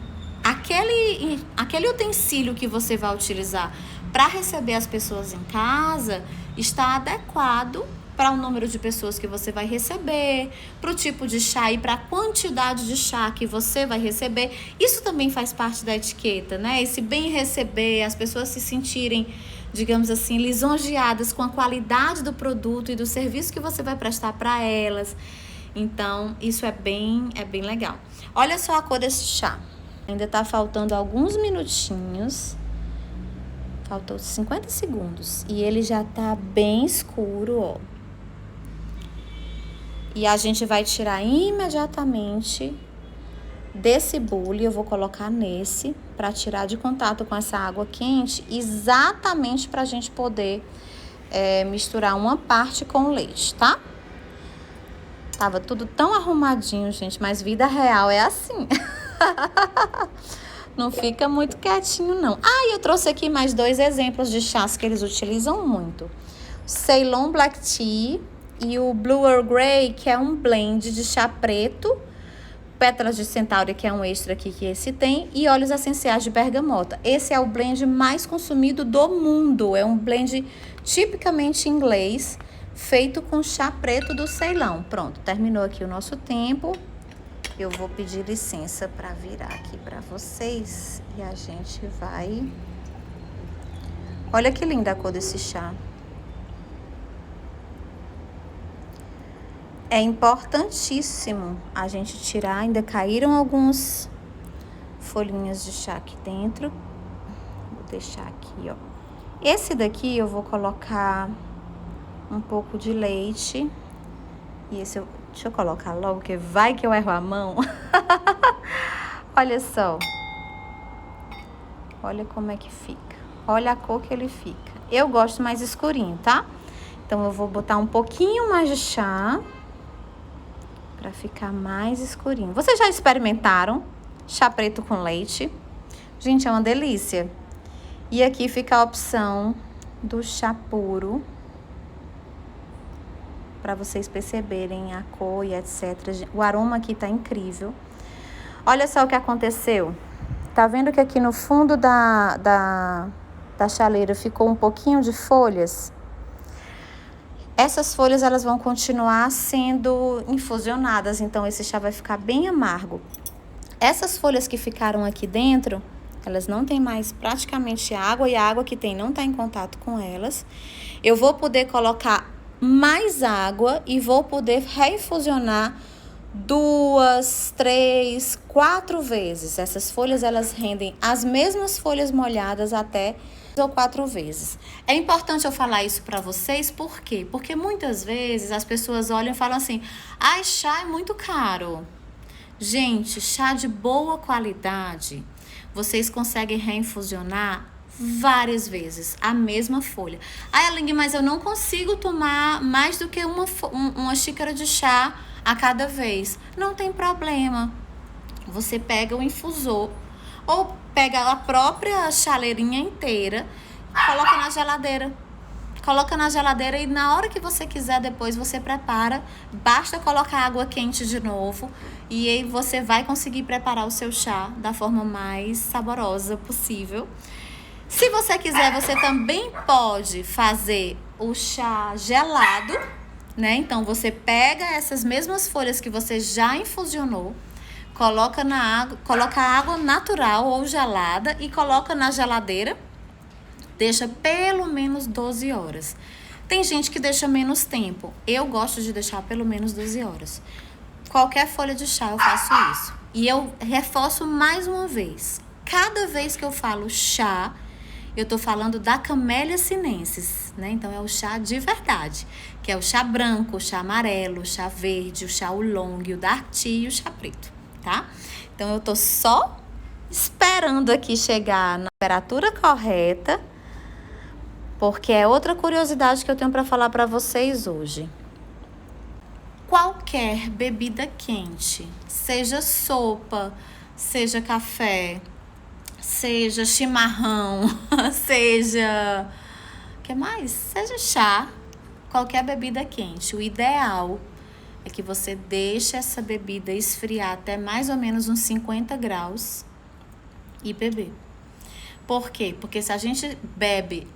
aquele utensílio que você vai utilizar para receber as pessoas em casa está adequado para o número de pessoas que você vai receber, para o tipo de chá e para a quantidade de chá que você vai receber. Isso também faz parte da etiqueta, né? Esse bem receber, as pessoas se sentirem, digamos assim, lisonjeadas com a qualidade do produto e do serviço que você vai prestar para elas. Então, isso é bem legal. Olha só a cor desse chá. Ainda tá faltando alguns minutinhos. Faltou 50 segundos. E ele já tá bem escuro, ó. E a gente vai tirar imediatamente desse bule. Eu vou colocar nesse para tirar de contato com essa água quente, exatamente pra gente poder misturar uma parte com o leite, tá? Tava tudo tão arrumadinho, gente, mas vida real é assim. Não fica muito quietinho, não. Ah, e eu trouxe aqui mais 2 exemplos de chás que eles utilizam muito. Ceylon Black Tea e o Blue Earl Grey, que é um blend de chá preto, pétalas de centáurea, que é um extra aqui que esse tem, e óleos essenciais de bergamota. Esse é o blend mais consumido do mundo. É um blend tipicamente inglês, feito com chá preto do Ceilão. Pronto, terminou aqui o nosso tempo. Eu vou pedir licença para virar aqui para vocês e a gente vai... Olha que linda a cor desse chá. É importantíssimo a gente tirar, ainda caíram alguns folhinhas de chá aqui dentro. Vou deixar aqui, ó. Esse daqui eu vou colocar um pouco de leite. E esse deixa eu colocar logo, que vai que eu erro a mão. Olha só. Olha como é que fica. Olha a cor que ele fica. Eu gosto mais escurinho, tá? Então, eu vou botar um pouquinho mais de chá pra ficar mais escurinho. Vocês já experimentaram chá preto com leite? Gente, é uma delícia. E aqui fica a opção do chá puro, para vocês perceberem a cor e etc. O aroma aqui tá incrível. Olha só o que aconteceu. Tá vendo que aqui no fundo da chaleira ficou um pouquinho de folhas? Essas folhas, elas vão continuar sendo infusionadas, então esse chá vai ficar bem amargo. Essas folhas que ficaram aqui dentro, elas não têm mais praticamente água, e a água que tem não tá em contato com elas. Eu vou poder colocar mais água e vou poder reinfusionar 2, 3, 4 vezes. Essas folhas, elas rendem as mesmas folhas molhadas até 3 ou 4 vezes. É importante eu falar isso para vocês, por quê? Porque muitas vezes as pessoas olham e falam assim: ai, chá é muito caro. Gente, chá de boa qualidade, vocês conseguem reinfusionar várias vezes a mesma folha. Ai, Aline, mas eu não consigo tomar mais do que uma xícara de chá a cada vez. Não tem problema. Você pega o infusor ou pega a própria chaleirinha inteira, coloca na geladeira. Coloca na geladeira e na hora que você quiser depois você prepara. Basta colocar água quente de novo e aí você vai conseguir preparar o seu chá da forma mais saborosa possível. Se você quiser, você também pode fazer o chá gelado, né? Então, você pega essas mesmas folhas que você já infusionou, coloca na água, coloca água natural ou gelada e coloca na geladeira. Deixa pelo menos 12 horas. Tem gente que deixa menos tempo. Eu gosto de deixar pelo menos 12 horas. Qualquer folha de chá eu faço isso. E eu reforço mais uma vez. Cada vez que eu falo chá, eu tô falando da Camellia sinensis, né? Então, é o chá de verdade, que é o chá branco, o chá amarelo, o chá verde, o chá oolong, o dark tea e o chá preto, tá? Então, eu tô só esperando aqui chegar na temperatura correta, porque é outra curiosidade que eu tenho para falar para vocês hoje. Qualquer bebida quente, seja sopa, seja café, seja chimarrão, seja... que mais? Seja chá, qualquer bebida quente. O ideal é que você deixe essa bebida esfriar até mais ou menos uns 50 graus e beber. Por quê? Porque se a gente bebe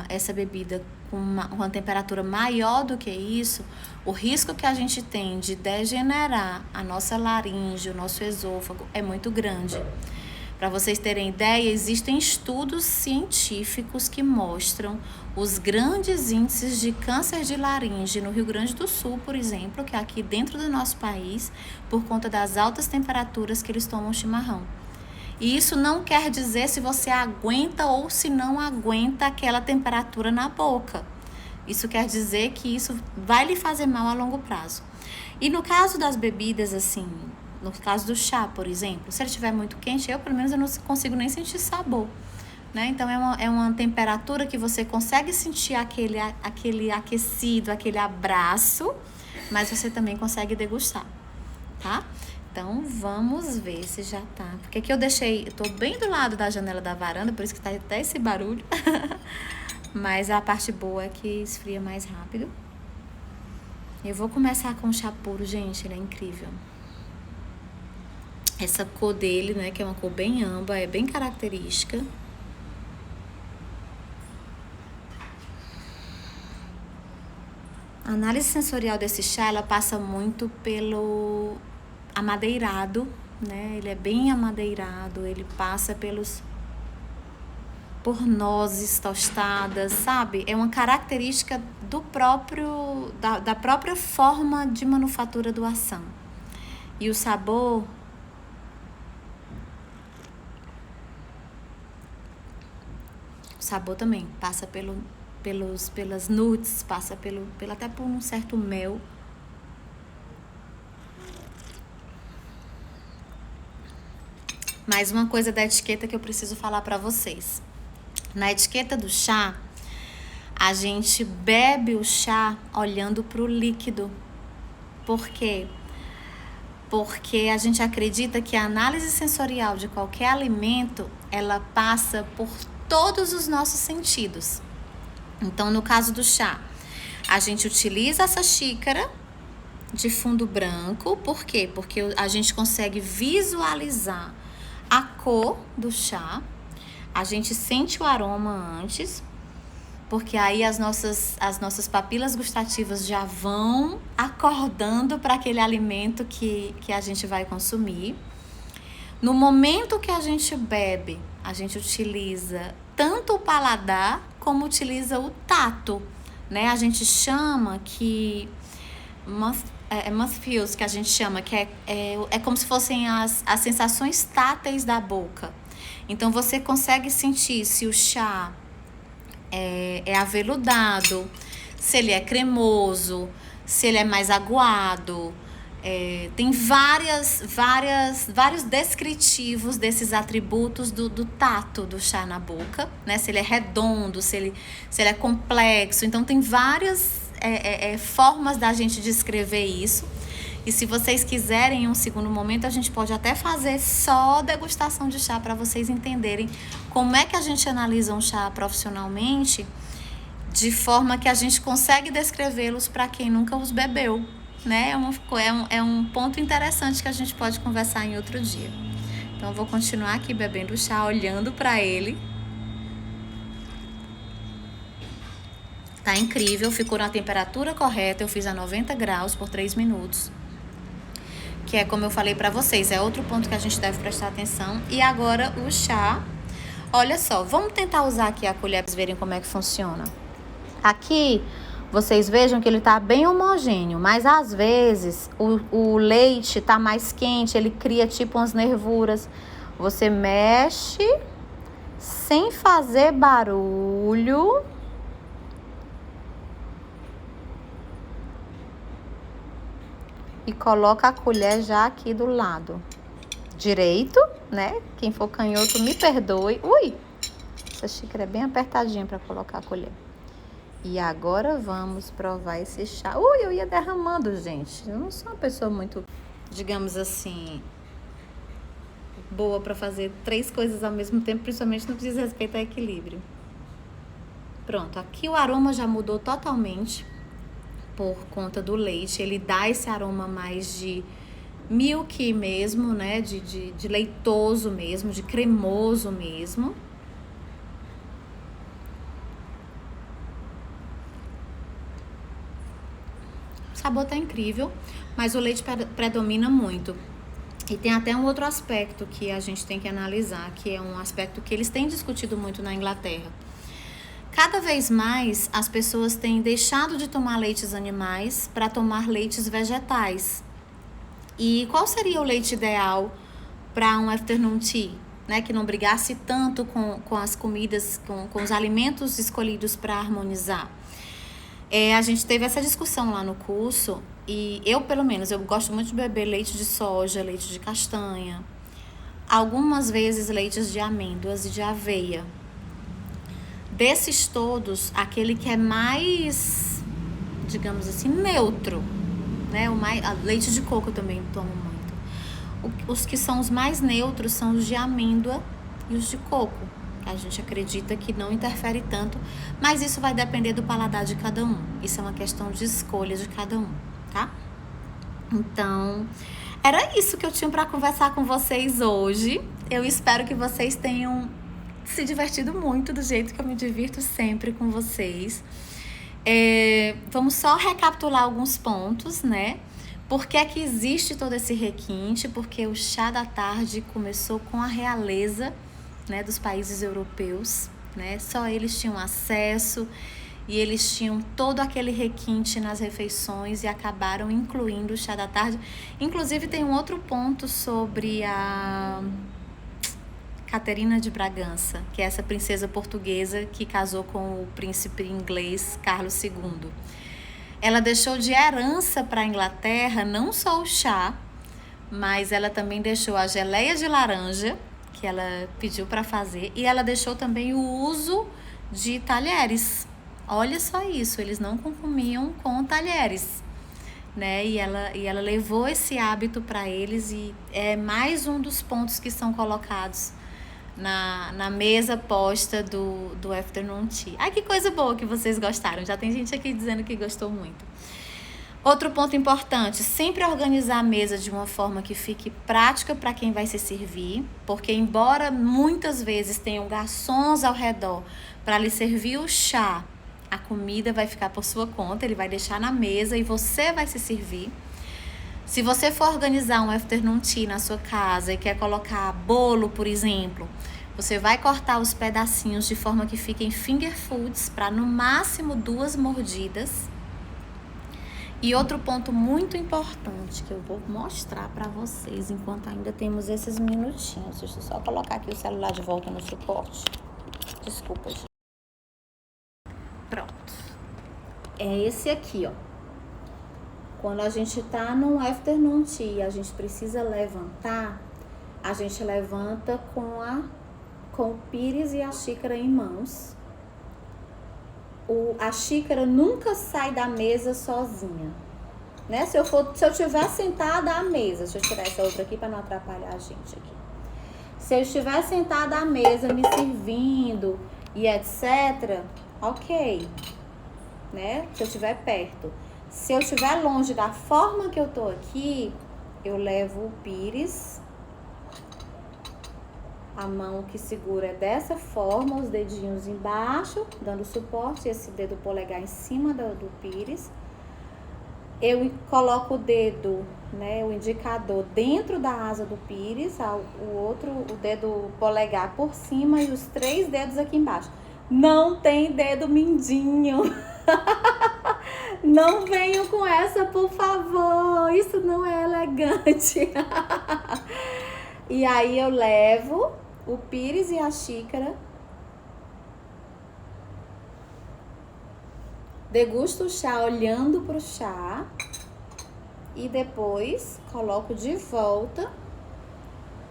essa bebida com uma temperatura maior do que isso, o risco que a gente tem de degenerar a nossa laringe, o nosso esôfago, é muito grande. Para vocês terem ideia, existem estudos científicos que mostram os grandes índices de câncer de laringe no Rio Grande do Sul, por exemplo, que é aqui dentro do nosso país, por conta das altas temperaturas que eles tomam chimarrão. E isso não quer dizer se você aguenta ou se não aguenta aquela temperatura na boca. Isso quer dizer que isso vai lhe fazer mal a longo prazo. E no caso das bebidas, assim, no caso do chá, por exemplo, se ele estiver muito quente, pelo menos eu não consigo nem sentir sabor, né? Então é uma temperatura que você consegue sentir aquele aquecido, aquele abraço, mas você também consegue degustar, tá? Então, vamos ver se já tá. Porque aqui eu tô bem do lado da janela da varanda, por isso que tá até esse barulho. Mas a parte boa é que esfria mais rápido. Eu vou começar com o chá puro, gente, ele é incrível. Essa cor dele, né, que é uma cor bem âmbar, é bem característica. A análise sensorial desse chá, ela passa muito pelo amadeirado, né? Ele é bem amadeirado, ele passa por nozes tostadas, sabe? É uma característica da própria forma de manufatura do Assam. E o sabor também passa pelas nuts, passa até por um certo mel. Mais uma coisa da etiqueta que eu preciso falar para vocês. Na etiqueta do chá, a gente bebe o chá olhando para o líquido. Por quê? Porque a gente acredita que a análise sensorial de qualquer alimento, ela passa por todos os nossos sentidos. Então, no caso do chá, a gente utiliza essa xícara de fundo branco. Por quê? Porque a gente consegue visualizar a cor do chá, a gente sente o aroma antes, porque aí as nossas papilas gustativas já vão acordando para aquele alimento que a gente vai consumir. No momento que a gente bebe, a gente utiliza tanto o paladar como utiliza o tato, né? A gente chama que mouthfeels, que a gente chama, que é como se fossem as sensações táteis da boca. Então, você consegue sentir se o chá é aveludado, se ele é cremoso, se ele é mais aguado. Tem vários descritivos desses atributos do tato do chá na boca, né? Se ele é redondo, se ele é complexo. Então, tem várias formas da gente descrever isso. E se vocês quiserem, em um segundo momento, a gente pode até fazer só degustação de chá para vocês entenderem como é que a gente analisa um chá profissionalmente, de forma que a gente consegue descrevê-los para quem nunca os bebeu, né? É um ponto interessante que a gente pode conversar em outro dia. Então, eu vou continuar aqui bebendo o chá, olhando para ele. Tá incrível, ficou na temperatura correta, eu fiz a 90 graus por 3 minutos. Que é como eu falei pra vocês, é outro ponto que a gente deve prestar atenção. E agora o chá, olha só, vamos tentar usar aqui a colher pra vocês verem como é que funciona. Aqui, vocês vejam que ele tá bem homogêneo, mas às vezes o leite tá mais quente, ele cria tipo umas nervuras. Você mexe sem fazer barulho. E coloca a colher já aqui do lado direito, né? Quem for canhoto, me perdoe. Ui! Essa xícara é bem apertadinha para colocar a colher. E agora vamos provar esse chá. Ui, eu ia derramando, gente. Eu não sou uma pessoa muito, digamos assim, boa para fazer 3 coisas ao mesmo tempo, principalmente no que diz respeito ao equilíbrio. Pronto, aqui o aroma já mudou totalmente. Por conta do leite, ele dá esse aroma mais de milk mesmo, né? De leitoso mesmo, de cremoso mesmo. sabor tá incrível, mas o leite predomina muito. E tem até um outro aspecto que a gente tem que analisar, que é um aspecto que eles têm discutido muito na Inglaterra. Cada vez mais as pessoas têm deixado de tomar leites animais para tomar leites vegetais. E qual seria o leite ideal para um afternoon tea, né? Que não brigasse tanto com as comidas, com os alimentos escolhidos para harmonizar. A gente teve essa discussão lá no curso e eu, pelo menos, eu gosto muito de beber leite de soja, leite de castanha, algumas vezes leites de amêndoas e de aveia. Desses todos, aquele que é mais, digamos assim, neutro, né? Leite de coco eu também tomo muito. Os que são os mais neutros são os de amêndoa e os de coco. A gente acredita que não interfere tanto, mas isso vai depender do paladar de cada um. Isso é uma questão de escolha de cada um, tá? Então, era isso que eu tinha para conversar com vocês hoje. Eu espero que vocês tenham se divertido muito do jeito que eu me divirto sempre com vocês. Vamos só recapitular alguns pontos, né? Por que é que existe todo esse requinte? Porque o chá da tarde começou com a realeza, né, dos países europeus, né? Só eles tinham acesso e eles tinham todo aquele requinte nas refeições e acabaram incluindo o chá da tarde. Inclusive tem um outro ponto sobre a Catarina de Bragança, que é essa princesa portuguesa que casou com o príncipe inglês Carlos II. Ela deixou de herança para a Inglaterra não só o chá, mas ela também deixou a geleia de laranja, que ela pediu para fazer, e ela deixou também o uso de talheres. Olha só isso, eles não comiam com talheres, né? E ela levou esse hábito para eles e é mais um dos pontos que são colocados na mesa posta do afternoon tea. Ai, que coisa boa que vocês gostaram. Já tem gente aqui dizendo que gostou muito. Outro ponto importante, sempre organizar a mesa de uma forma que fique prática para quem vai se servir, porque embora muitas vezes tenham garçons ao redor para lhe servir o chá, a comida vai ficar por sua conta, ele vai deixar na mesa e você vai se servir. Se você for organizar um afternoon tea na sua casa e quer colocar bolo, por exemplo, você vai cortar os pedacinhos de forma que fiquem finger foods para no máximo 2 mordidas. E outro ponto muito importante que eu vou mostrar para vocês enquanto ainda temos esses minutinhos. Deixa eu só colocar aqui o celular de volta no suporte. Desculpa, gente. Pronto. É esse aqui, ó. Quando a gente tá num afternoon tea, a gente precisa levantar, a gente levanta com o pires e a xícara em mãos. A xícara nunca sai da mesa sozinha, né? Se eu estiver sentada à mesa, deixa eu tirar essa outra aqui para não atrapalhar a gente aqui. Se eu estiver sentada à mesa me servindo e etc, ok, né? Se eu estiver perto. Se eu estiver longe da forma que eu tô aqui, eu levo o pires. A mão que segura é dessa forma, os dedinhos embaixo, dando suporte, esse dedo polegar em cima do pires. Eu coloco o dedo, né, o indicador dentro da asa do pires, o dedo polegar por cima e os 3 dedos aqui embaixo. Não tem dedo mindinho. Não venham com essa, por favor. Isso não é elegante. E aí eu levo o pires e a xícara, degusto o chá olhando pro chá e depois coloco de volta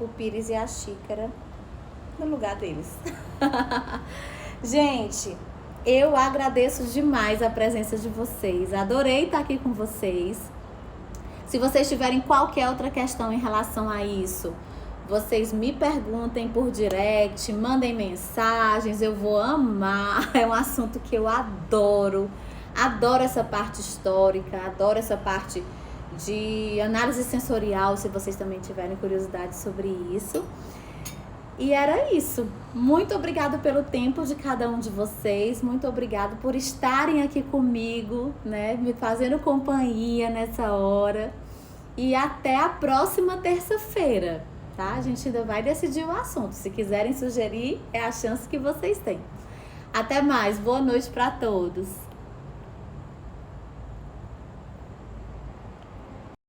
o pires e a xícara no lugar deles. Gente, eu agradeço demais a presença de vocês. Adorei estar aqui com vocês. Se vocês tiverem qualquer outra questão em relação a isso, vocês me perguntem por direct, mandem mensagens, eu vou amar. É um assunto que eu adoro. Adoro essa parte histórica, adoro essa parte de análise sensorial, se vocês também tiverem curiosidade sobre isso. E era isso. Muito obrigado pelo tempo de cada um de vocês. Muito obrigado por estarem aqui comigo, né? Me fazendo companhia nessa hora. E até a próxima terça-feira, tá? A gente ainda vai decidir o assunto. Se quiserem sugerir, é a chance que vocês têm. Até mais. Boa noite para todos.